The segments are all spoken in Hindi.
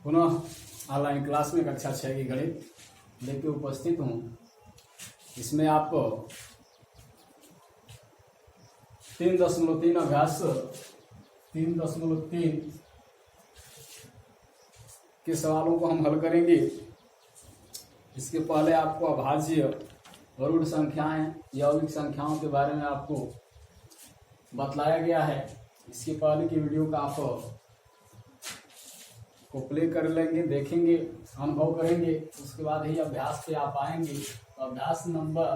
पुनः ऑनलाइन क्लास में कक्षा 6 की गणित लेके उपस्थित हूँ। इसमें आपको 3.3 अभ्यास 3.3 के सवालों को हम हल करेंगे। इसके पहले आपको अभाज्य और ऋण संख्याएं, यौगिक संख्याओं के बारे में आपको बतलाया गया है। इसके पहले की वीडियो का आप को प्ले कर लेंगे, देखेंगे, अनुभव करेंगे। उसके बाद ही अभ्यास पे आप आएंगे। तो अभ्यास नंबर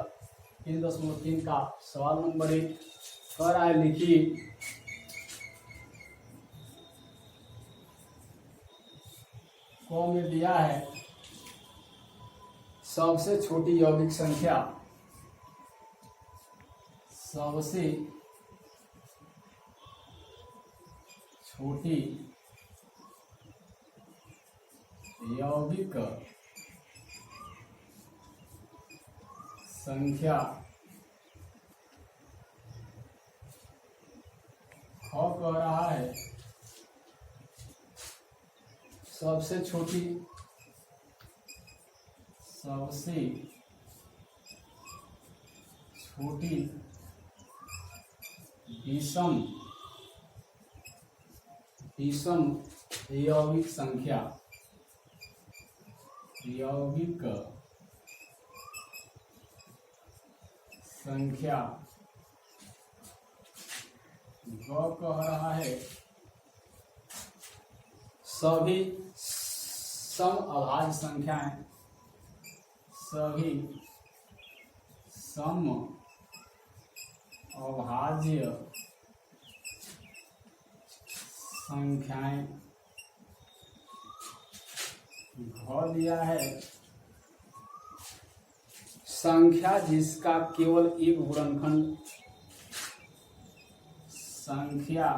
3.3 का सवाल नंबर 1 कह रहा है, लिखिए को में दिया है सबसे छोटी यौगिक संख्या, सबसे छोटी यौगिक संख्या ख कह रहा है सबसे छोटी विषम यौगिक संख्या ग कह रहा है सभी सम अभाज्य संख्याएं, सभी सम अभाज्य संख्याएं। घ दिया है संख्या जिसका केवल एक गुणनखंड, संख्या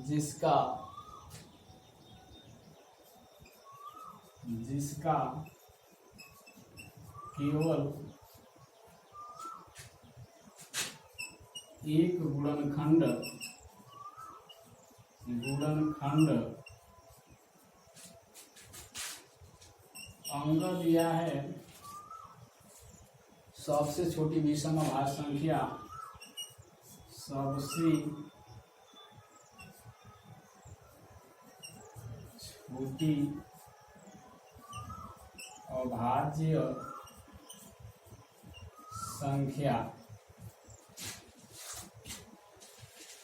जिसका केवल एक गुणनखंड अंग दिया है सबसे छोटी विषम अभाज्य संख्या, सबसे छोटी अभाज्य संख्या।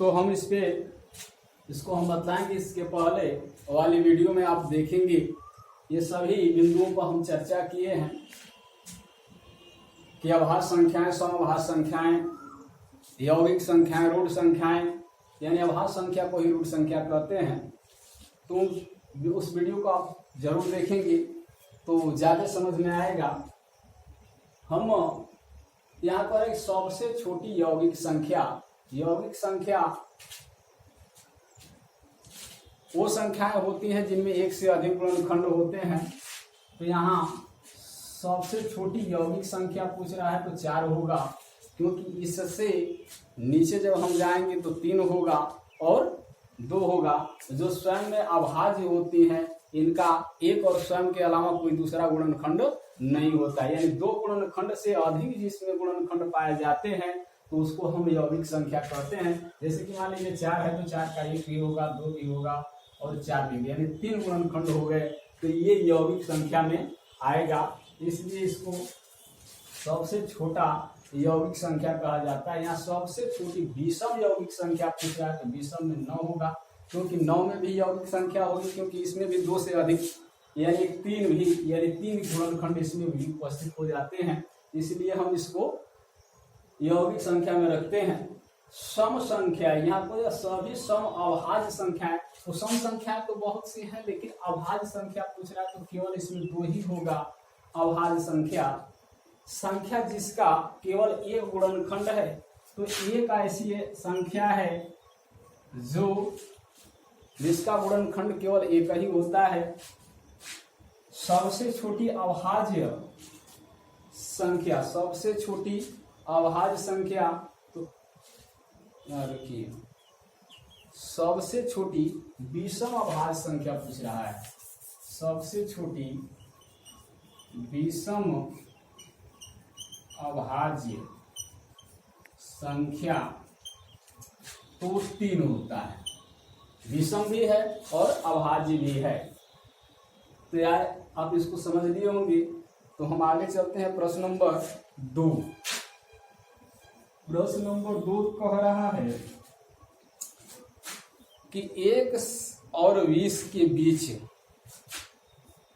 तो हम इसको हम बताएंगे। इसके पहले वाली वीडियो में आप देखेंगे, ये सभी बिंदुओं पर हम चर्चा किए हैं कि अभाज्य संख्याएं, समअभाज्य संख्याएं, यौगिक संख्याएं, ऋण संख्याएं, यानी अभाज्य संख्या को ही ऋण संख्या कहते हैं। तो उस वीडियो को आप जरूर देखेंगे तो ज्यादा समझ में आएगा। हम यहाँ पर एक सबसे छोटी यौगिक संख्या वो संख्याएं होती हैं जिनमें एक से अधिक गुणनखंड होते हैं। तो यहाँ सबसे छोटी यौगिक संख्या पूछ रहा है तो 4 होगा, क्योंकि इससे नीचे जब हम जाएंगे तो 3 होगा और 2 होगा। जो स्वयं में अभाज्य होती हैं इनका एक और स्वयं के अलावा कोई दूसरा गुणनखंड नहीं होता है, यानी 2 गुणनखंड से अधिक जिसमें गुणनखंड पाए जाते हैं तो उसको हम यौगिक संख्या कहते हैं। जैसे कि मान लीजिए 4 है तो 4 का 1 भी होगा, 2 भी होगा और 4 भी, यानी 3 गुणनखंड हो गए। तो ये यौगिक संख्या में आएगा, इसलिए इसको सबसे छोटा यौगिक संख्या कहा जाता है। यहाँ सबसे छोटी विषम यौगिक संख्या पूछ रहा है तो विषम में 9 होगा, क्योंकि 9 में भी यौगिक संख्या होगी, क्योंकि इसमें भी 2 से अधिक यानी 3 गुणनखंड इसमें भी उपस्थित हो जाते हैं। इसलिए हम इसको यौगिक संख्या में रखते हैं। सम संख्या, यहाँ पर सभी सम अभाज्य संख्याएं, तो सम संख्या तो बहुत सी है लेकिन अभाज्य संख्या पूछ रहा है तो केवल इसमें 2 ही होगा। अभाज्य संख्या जिसका केवल एक गुणनखंड है, तो एक ऐसी संख्या है जिसका गुणनखंड केवल एक ही होता है। सबसे छोटी अभाज्य संख्या, सबसे छोटी अभाज्य संख्या, तो रखिए सबसे छोटी विषम अभाज्य संख्या पूछ रहा है। सबसे छोटी विषम अभाज्य संख्या तो 3 होता है, विषम भी है और अभाज्य भी है। तो यार आप इसको समझ लिए होंगे। तो हम आगे चलते हैं प्रश्न नंबर 2। प्रश्न नंबर 2 कह रहा है कि 1 और 20 के बीच,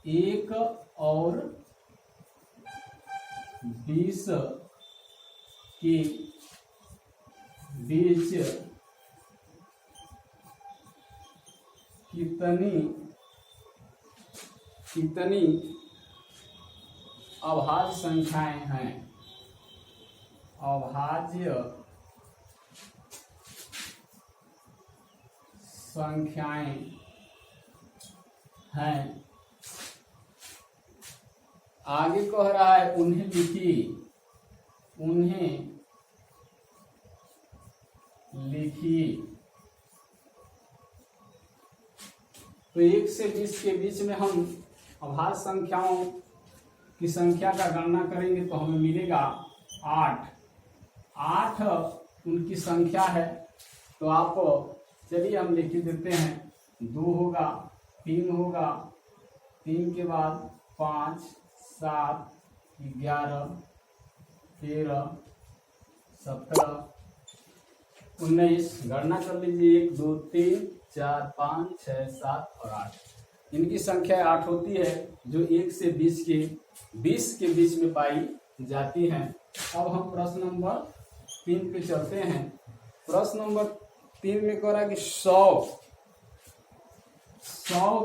1 और 20 के बीच कितनी अभाज्य संख्याएं हैं। अभाज्य संख्याएं हैं। आगे कह रहा है उन्हें लिखिए, उन्हें लिखिए। तो 1 से 20 के बीच में हम अभाज्य संख्याओं की संख्या का गणना करेंगे तो हमें मिलेगा 8। 8 उनकी संख्या है। तो आप चलिए हम लिख देते हैं। 2 होगा, 3 होगा, 3 के बाद 5, 7, 11, 13, 17, 19। गणना कर लीजिए। 1 2 3 4 5 6 7 और 8। इनकी संख्या 8 होती है, जो 1 से 20 के बीच में पाई जाती हैं। अब हम प्रश्न नंबर 3 पे चलते हैं। प्रश्न नंबर 3 में कह रहा है कि 100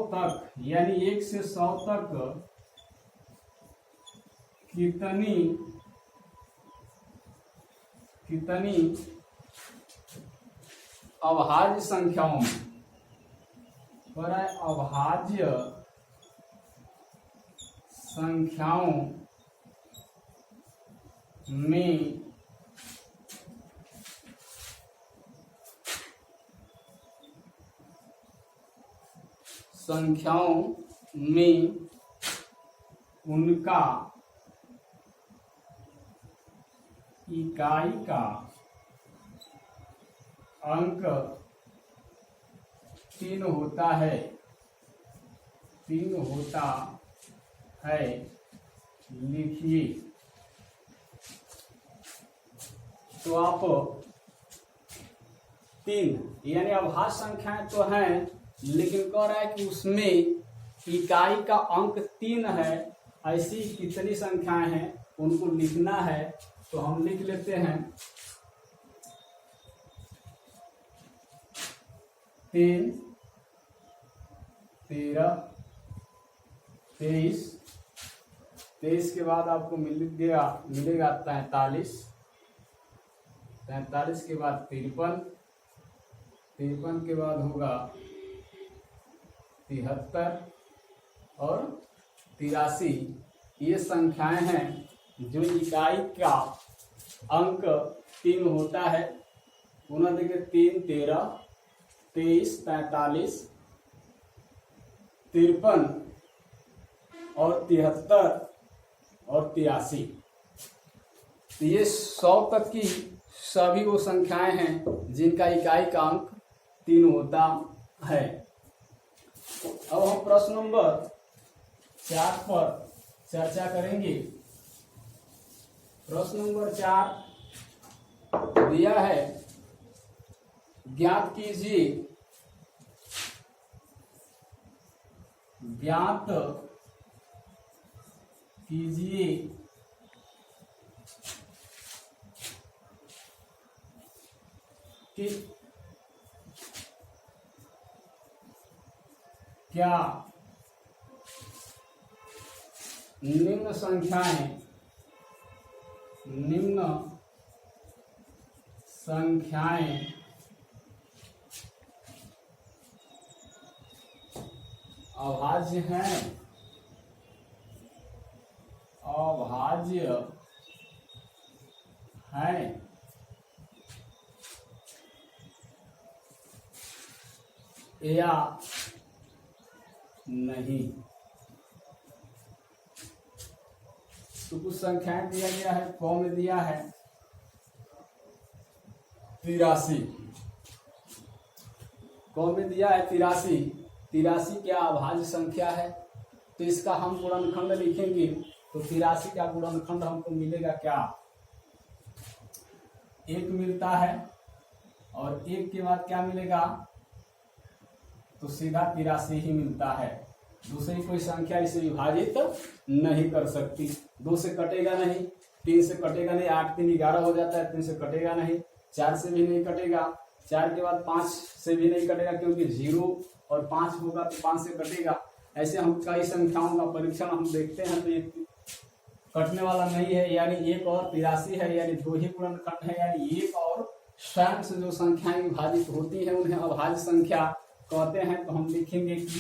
तक, यानी 1 से 100 तक कितनी अभाज्य संख्याओं में, कह रहा है अभाज्य संख्याओं में उनका इकाई का अंक 3 होता है। 3 होता है, लिखिए। तो आप 3 यानी अभाज्य संख्याएं तो हैं, लेकिन कह रहा है कि उसमें इकाई का अंक 3 है। ऐसी कितनी संख्याएं हैं उनको लिखना है। तो हम लिख लेते हैं 3, 13, 23। 23 के बाद आपको मिलेगा 43। 43 के बाद 53। 53 के बाद होगा 73 और 83। ये संख्याएं हैं जो इकाई का अंक 3 होता है। पुनः देखिए 3, 13, 23, 45, 53 और 73 और 83। तो ये 100 तक की सभी वो संख्याएं हैं जिनका इकाई का अंक 3 होता है। अब हम प्रश्न नंबर 4 पर चर्चा करेंगे। प्रश्न नंबर 4 दिया है, ज्ञात कीजिए कि क्या निम्न संख्याएं अभाज्य हैं। या नहीं। तो कुछ संख्याएं दिया गया है, क में दिया है 83, क में दिया है 83। 83 क्या अभाज्य संख्या है, तो इसका हम गुणनखंड लिखेंगे। तो 83 का गुणनखंड हमको मिलेगा क्या, 1 मिलता है और 1 के बाद क्या मिलेगा, तो सीधा 83 ही मिलता है। दूसरी कोई संख्या इसे विभाजित नहीं कर सकती। 2 से कटेगा नहीं, 3 से कटेगा नहीं, 8 3 11 हो जाता है, 3 से कटेगा नहीं, 4 से भी नहीं कटेगा, 4 के बाद 5 से भी नहीं कटेगा, क्योंकि 0 और 5 होगा तो 5 से कटेगा। ऐसे हम कई संख्याओं का परीक्षण हम देखते हैं तो ये कटने वाला नहीं है, यानी 1 और 83 है, यानी 2 ही गुणनखंड है, यानी 1 और स्वयं से जो संख्याएं विभाजित होती हैं उन्हें अभाज्य संख्या कहते हैं। तो हम लिखेंगे कि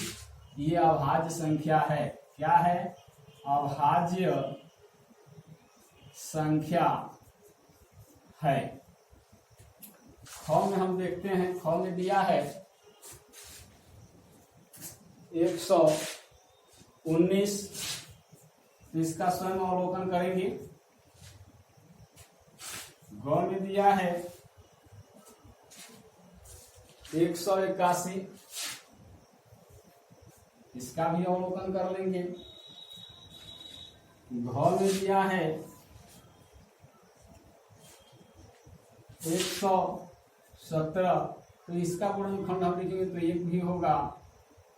ये अभाज्य संख्या है। क्या है, अभाज्य संख्या है। ख में हम देखते हैं, ख में दिया है 119, इसका स्वयं अवलोकन करेंगे। ग में दिया है 181, इसका भी अवलोकन कर लेंगे। घ में दिया है 117, तो इसका गुणनखंड हम लिखेंगे तो 1 भी होगा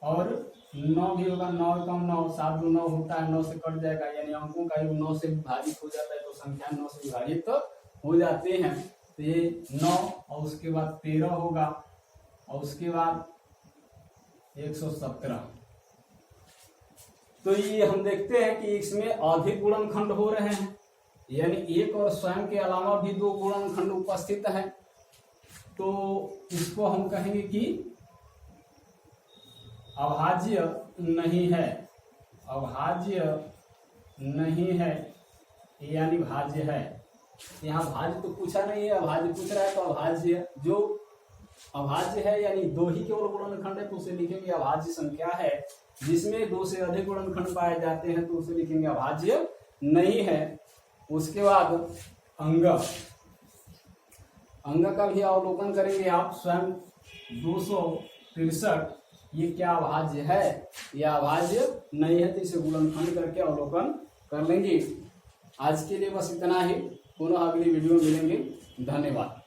और 9 भी होगा। 9 कम 9, 7 2 9 होता है, 9 से कट जाएगा, यानी अंकों का योग 9 से विभाजित हो जाता है, तो संख्या 9 से विभाजित तो हो जाते हैं। तो ये 9 और उसके बाद 13 होगा और उसके बाद 117। तो ये हम देखते हैं कि इसमें अधिक गुणनखंड हो रहे हैं, यानी 1 और स्वयं के अलावा भी 2 गुणनखंड उपस्थित हैं। तो इसको हम कहेंगे कि अभाज्य नहीं है, अभाज्य नहीं है, यानी भाज्य है। यहाँ भाज्य तो पूछा नहीं है, अभाज्य पूछ रहा है, तो अभाज्य जो अभाज्य है यानी 2 ही केवल गुणनखंड है, तो उसे लिखेंगे अभाज्य संख्या है। जिसमें 2 से अधिक गुणनखंड पाए जाते हैं तो उसे लिखेंगे अभाज्य नहीं है। उसके बाद अंग, अंग का भी अवलोकन करेंगे आप स्वयं। 263 ये क्या अभाज्य है, या अभाज्य नहीं है, तो इसे गुणनखंड करके अवलोकन कर लेंगे। आज के लिए बस इतना ही, पुनः अगली वीडियो में मिलेंगे। धन्यवाद।